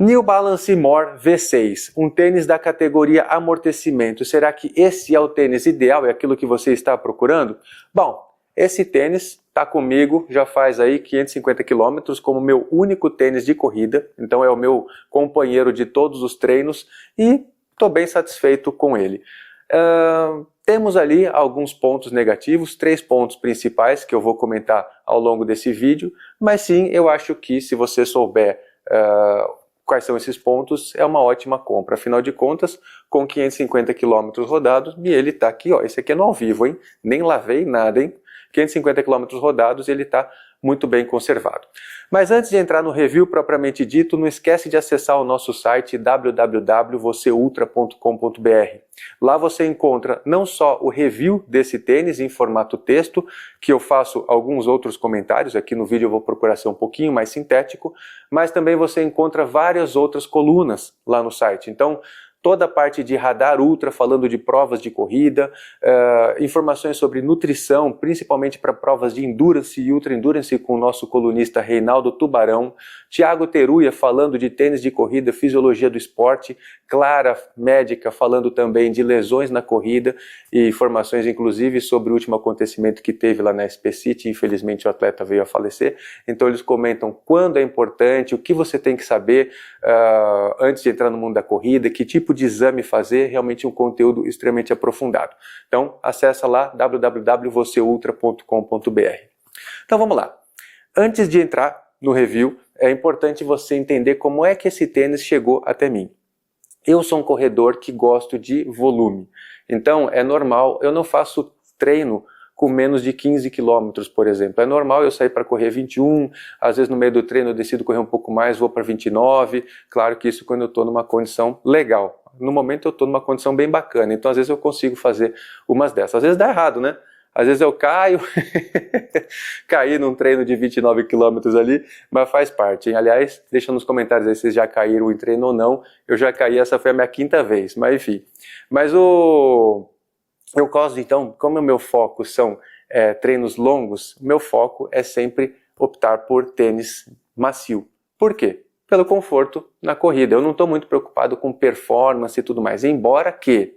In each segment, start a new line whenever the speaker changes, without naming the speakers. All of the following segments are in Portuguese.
New Balance More V6, um tênis da categoria amortecimento. Será que esse é o tênis ideal? É aquilo que você está procurando? Bom, esse tênis está comigo já faz aí 550 quilômetros como meu único tênis de corrida. Então é o meu companheiro de todos os treinos e estou bem satisfeito com ele. Temos ali alguns pontos negativos, 3 pontos principais que eu vou comentar ao longo desse vídeo. Mas sim, eu acho que se você souber quais são esses pontos, é uma ótima compra. Afinal de contas, com 550 km rodados, e ele está aqui, ó, esse aqui é no ao vivo, hein? Nem lavei nada, hein? 550 km rodados, ele está muito bem conservado. Mas antes de entrar no review propriamente dito, não esquece de acessar o nosso site www.vocêultra.com.br. Lá você encontra não só o review desse tênis em formato texto, que eu faço alguns outros comentários, aqui no vídeo eu vou procurar ser um pouquinho mais sintético, mas também você encontra várias outras colunas lá no site. Então, toda a parte de radar ultra, falando de provas de corrida, informações sobre nutrição, principalmente para provas de endurance e ultra endurance com o nosso colunista Reinaldo Tubarão, Thiago Teruya falando de tênis de corrida, fisiologia do esporte, Clara médica falando também de lesões na corrida e informações inclusive sobre o último acontecimento que teve lá na SP City, infelizmente o atleta veio a falecer, então eles comentam quando é importante, o que você tem que saber antes de entrar no mundo da corrida, que tipo de exame fazer, realmente um conteúdo extremamente aprofundado. Então, acessa lá www.vocêultra.com.br. Então, vamos lá. Antes de entrar no review, é importante você entender como é que esse tênis chegou até mim. Eu sou um corredor que gosto de volume. Então, é normal, eu não faço treino com menos de 15 quilômetros, por exemplo. É normal eu sair para correr 21, às vezes no meio do treino eu decido correr um pouco mais, vou para 29, claro que isso quando eu estou numa condição legal. No momento eu estou numa condição bem bacana, então às vezes eu consigo fazer umas dessas. Às vezes dá errado, né? Às vezes eu caio, caí num treino de 29 quilômetros ali, mas faz parte, hein? Aliás, deixa nos comentários aí se vocês já caíram em treino ou não. Eu já caí, essa foi a minha 5ª vez, mas enfim. Mas eu gosto, então, como o meu foco são treinos longos, meu foco é sempre optar por tênis macio. Por quê? Pelo conforto na corrida. Eu não estou muito preocupado com performance e tudo mais, embora que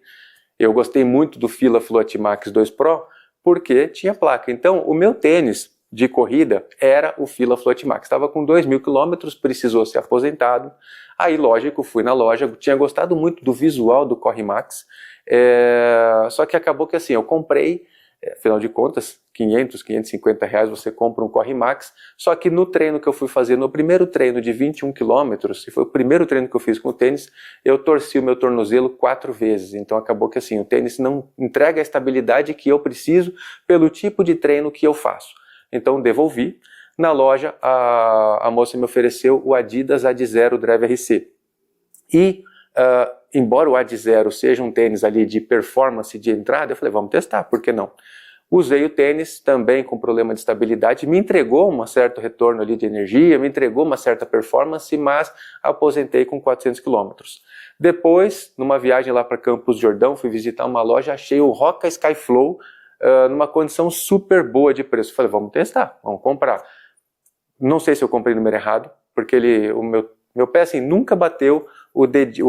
eu gostei muito do Fila Float Max 2 Pro, porque tinha placa. Então, o meu tênis de corrida era o Fila Float Max. Estava com 2.000 quilômetros, precisou ser aposentado. Aí, lógico, fui na loja, tinha gostado muito do visual do Corre Max, só que acabou que assim, eu comprei, afinal de contas, 500, 550 reais você compra um Corre Max, só que no treino que eu fui fazer, no primeiro treino de 21 quilômetros, e foi o primeiro treino que eu fiz com o tênis, eu torci o meu tornozelo 4 vezes, então acabou que assim, o tênis não entrega a estabilidade que eu preciso pelo tipo de treino que eu faço. Então devolvi, na loja a moça me ofereceu o Adidas Ad Zero Drive RC, e embora o Ad Zero seja um tênis ali de performance de entrada, eu falei, vamos testar, por que não? Usei o tênis também com problema de estabilidade, me entregou um certo retorno ali de energia, me entregou uma certa performance, mas aposentei com 400 quilômetros. Depois, numa viagem lá para Campos do Jordão, fui visitar uma loja, achei o Roca Skyflow numa condição super boa de preço. Falei, vamos testar, vamos comprar. Não sei se eu comprei o número errado, porque o meu pé assim, nunca bateu o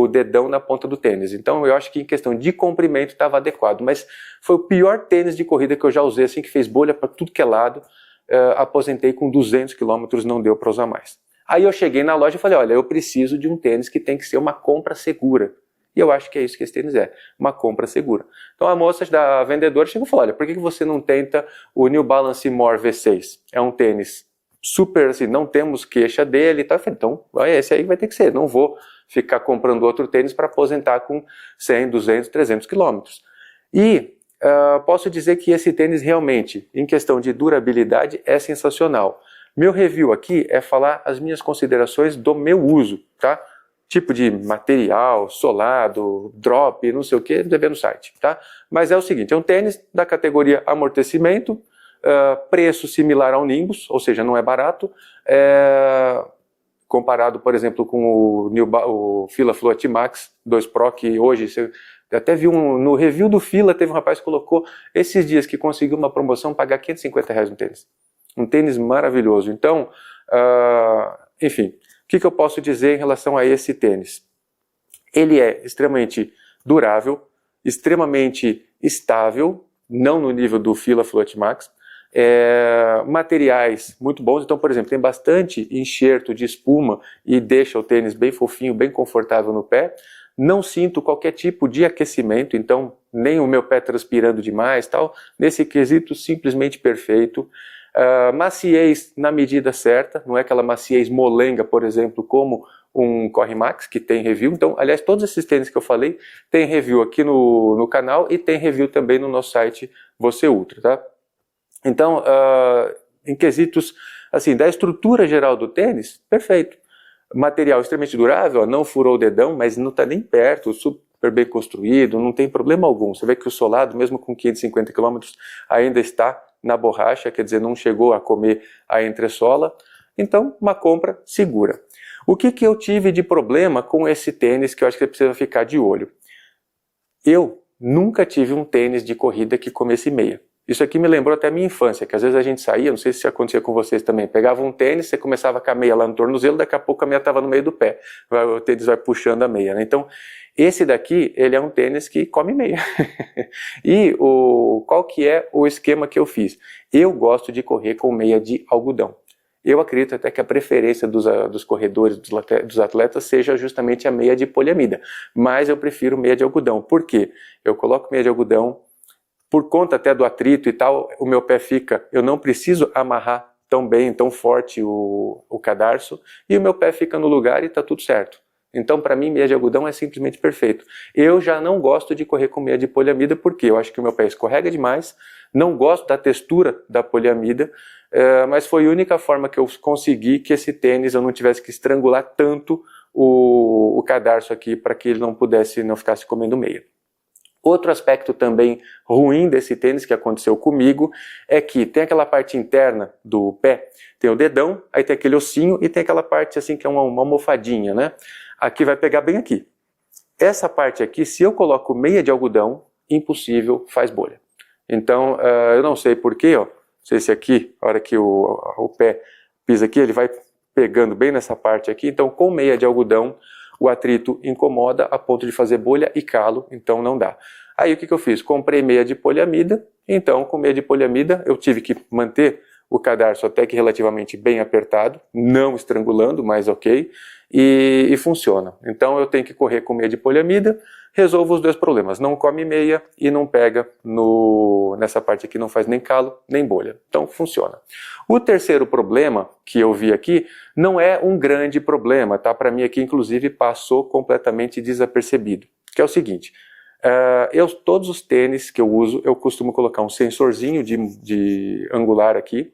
dedão na ponta do tênis. Então eu acho que em questão de comprimento estava adequado. Mas foi o pior tênis de corrida que eu já usei, assim, que fez bolha para tudo que é lado. Aposentei com 200 quilômetros, não deu para usar mais. Aí eu cheguei na loja e falei, olha, eu preciso de um tênis que tem que ser uma compra segura. E eu acho que é isso que esse tênis é, uma compra segura. Então a moça da vendedora chegou e falou, olha, por que você não tenta o New Balance More V6? É um tênis super, assim, não temos queixa dele e tal. Eu falei, então esse aí vai ter que ser, não vou ficar comprando outro tênis para aposentar com 100, 200, 300 quilômetros. E posso dizer que esse tênis realmente, em questão de durabilidade, é sensacional. Meu review aqui é falar as minhas considerações do meu uso, tá? Tipo de material, solado, drop, não sei o que, deve ver no site, tá? Mas é o seguinte, é um tênis da categoria amortecimento, preço similar ao Nimbus, ou seja, não é barato, comparado, por exemplo, com o Fila Float Max 2 Pro, que hoje, você até viu no review do Fila, teve um rapaz que colocou esses dias que conseguiu uma promoção pagar 550 reais no tênis. Um tênis maravilhoso. Então, enfim, que eu posso dizer em relação a esse tênis? Ele é extremamente durável, extremamente estável, não no nível do Fila Float Max, materiais muito bons. Então, por exemplo, tem bastante enxerto de espuma e deixa o tênis bem fofinho, bem confortável no pé. Não sinto qualquer tipo de aquecimento, então nem o meu pé transpirando demais, tal. Nesse quesito, simplesmente perfeito. Maciez na medida certa, não é aquela maciez molenga, por exemplo, como um Corre Max, que tem review. Então, aliás, todos esses tênis que eu falei, tem review aqui no canal e tem review também no nosso site Você Ultra, tá? Então, em quesitos, assim, da estrutura geral do tênis, perfeito. Material extremamente durável, não furou o dedão, mas não está nem perto, super bem construído, não tem problema algum. Você vê que o solado, mesmo com 550 km, ainda está na borracha, quer dizer, não chegou a comer a entressola. Então, uma compra segura. O que eu tive de problema com esse tênis que eu acho que você precisa ficar de olho? Eu nunca tive um tênis de corrida que comesse meia. Isso aqui me lembrou até a minha infância, que às vezes a gente saía, não sei se acontecia com vocês também, pegava um tênis, você começava com a meia lá no tornozelo, daqui a pouco a meia estava no meio do pé, o tênis vai puxando a meia, né? Então, esse daqui, ele é um tênis que come meia. E qual que é o esquema que eu fiz? Eu gosto de correr com meia de algodão. Eu acredito até que a preferência dos corredores, dos atletas, seja justamente a meia de poliamida, mas eu prefiro meia de algodão. Por quê? Eu coloco meia de algodão, por conta até do atrito e tal, o meu pé fica, eu não preciso amarrar tão bem, tão forte o cadarço, e o meu pé fica no lugar e está tudo certo. Então, para mim, meia de algodão é simplesmente perfeito. Eu já não gosto de correr com meia de poliamida, porque eu acho que o meu pé escorrega demais, não gosto da textura da poliamida, mas foi a única forma que eu consegui que esse tênis eu não tivesse que estrangular tanto o cadarço aqui, para que ele não ficasse comendo meia. Outro aspecto também ruim desse tênis que aconteceu comigo é que tem aquela parte interna do pé, tem o dedão, aí tem aquele ossinho e tem aquela parte assim que é uma almofadinha, né? Aqui vai pegar bem aqui. Essa parte aqui, se eu coloco meia de algodão, impossível, faz bolha. Então, eu não sei porquê, ó, não sei se aqui, a hora que o pé pisa aqui, ele vai pegando bem nessa parte aqui, então com meia de algodão, o atrito incomoda a ponto de fazer bolha e calo, então não dá. Aí o que eu fiz? Comprei meia de poliamida, então com meia de poliamida eu tive que manter o cadarço até que relativamente bem apertado, não estrangulando, mas ok, e funciona. Então eu tenho que correr com meia de poliamida, resolvo os dois problemas, não come meia e não pega nessa parte aqui, não faz nem calo, nem bolha. Então funciona. O terceiro problema que eu vi aqui não é um grande problema, tá? Para mim aqui inclusive passou completamente desapercebido, que é o seguinte, todos os tênis que eu uso, eu costumo colocar um sensorzinho de angular aqui,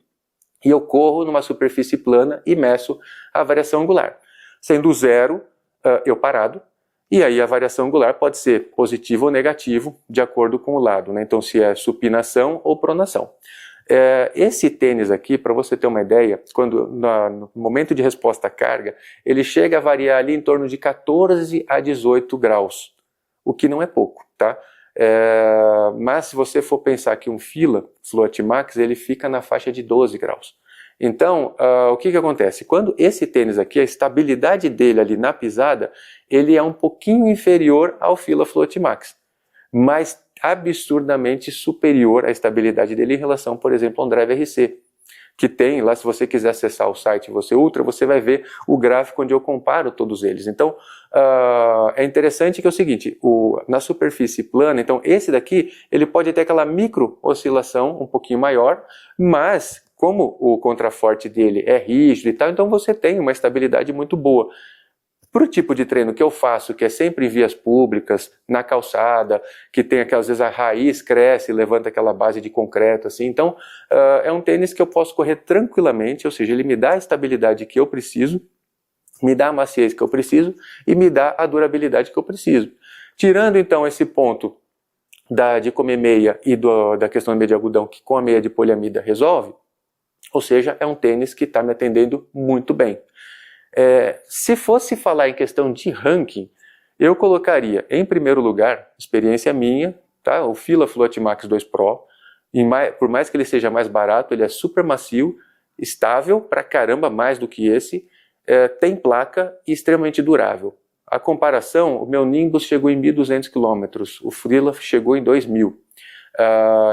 e eu corro numa superfície plana e meço a variação angular. Sendo 0, eu parado, e aí a variação angular pode ser positivo ou negativo, de acordo com o lado, né? Então se é supinação ou pronação. Esse tênis aqui, para você ter uma ideia, no momento de resposta à carga, ele chega a variar ali em torno de 14 a 18 graus, o que não é pouco, tá? Mas se você for pensar que um Fila Float Max, ele fica na faixa de 12 graus. Então, o que acontece? Quando esse tênis aqui, a estabilidade dele ali na pisada, ele é um pouquinho inferior ao Fila Float Max, mas absurdamente superior à estabilidade dele em relação, por exemplo, ao Drive RC, que tem lá, se você quiser acessar o site Você Ultra, você vai ver o gráfico onde eu comparo todos eles. Então, é interessante que é o seguinte, na superfície plana, então esse daqui, ele pode ter aquela micro oscilação um pouquinho maior, mas como o contraforte dele é rígido e tal, então você tem uma estabilidade muito boa. Para o tipo de treino que eu faço, que é sempre em vias públicas, na calçada, que tem às vezes a raiz cresce e levanta aquela base de concreto, assim, então é um tênis que eu posso correr tranquilamente, ou seja, ele me dá a estabilidade que eu preciso, me dá a maciez que eu preciso e me dá a durabilidade que eu preciso. Tirando então esse ponto de comer meia e da questão da meia de algodão, que com a meia de poliamida resolve, ou seja, é um tênis que está me atendendo muito bem. Se fosse falar em questão de ranking, eu colocaria em primeiro lugar, experiência minha, tá? O Fila Float Max 2 Pro, por mais que ele seja mais barato, ele é super macio, estável pra caramba, mais do que esse, tem placa e extremamente durável. A comparação, o meu Nimbus chegou em 1.200 km, o Fila chegou em 2.000.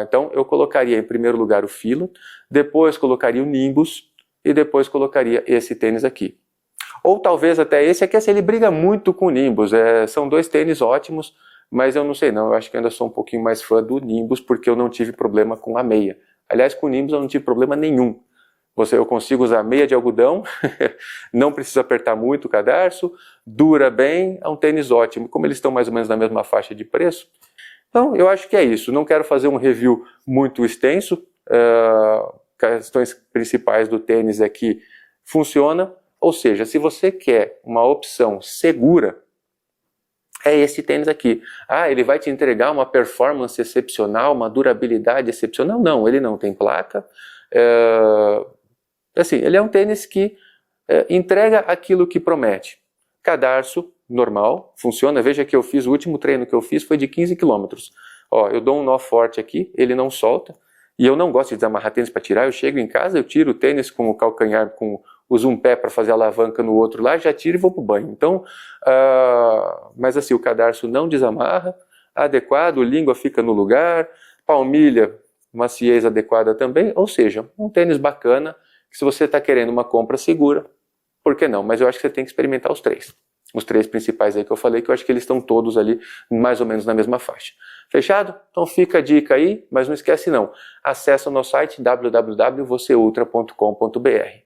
Então eu colocaria em primeiro lugar o Fila, depois colocaria o Nimbus e depois colocaria esse tênis aqui. Ou talvez até esse aqui, assim, ele briga muito com o Nimbus, são dois tênis ótimos, mas eu não sei não, eu acho que ainda sou um pouquinho mais fã do Nimbus porque eu não tive problema com a meia. Aliás, com o Nimbus eu não tive problema nenhum. Eu consigo usar meia de algodão, não precisa apertar muito o cadarço, dura bem, é um tênis ótimo. Como eles estão mais ou menos na mesma faixa de preço, então eu acho que é isso. Não quero fazer um review muito extenso, questões principais do tênis é que funciona, ou seja, se você quer uma opção segura, é esse tênis aqui. Ele vai te entregar uma performance excepcional, uma durabilidade excepcional? Não, ele não tem placa. Assim, ele é um tênis que entrega aquilo que promete. Cadarço normal, funciona. Veja que o último treino que eu fiz foi de 15 km. Eu dou um nó forte aqui, ele não solta. E eu não gosto de desamarrar tênis para tirar. Eu chego em casa, eu tiro o tênis com o calcanhar, uso um pé para fazer alavanca no outro lá, já tiro e vou para o banho. Então, mas assim, o cadarço não desamarra, adequado, língua fica no lugar, palmilha, maciez adequada também. Ou seja, um tênis bacana. Se você está querendo uma compra segura, por que não? Mas eu acho que você tem que experimentar os três. Os três principais aí que eu falei, que eu acho que eles estão todos ali mais ou menos na mesma faixa. Fechado? Então fica a dica aí, mas não esquece não. Acesse o nosso site www.vocêultra.com.br.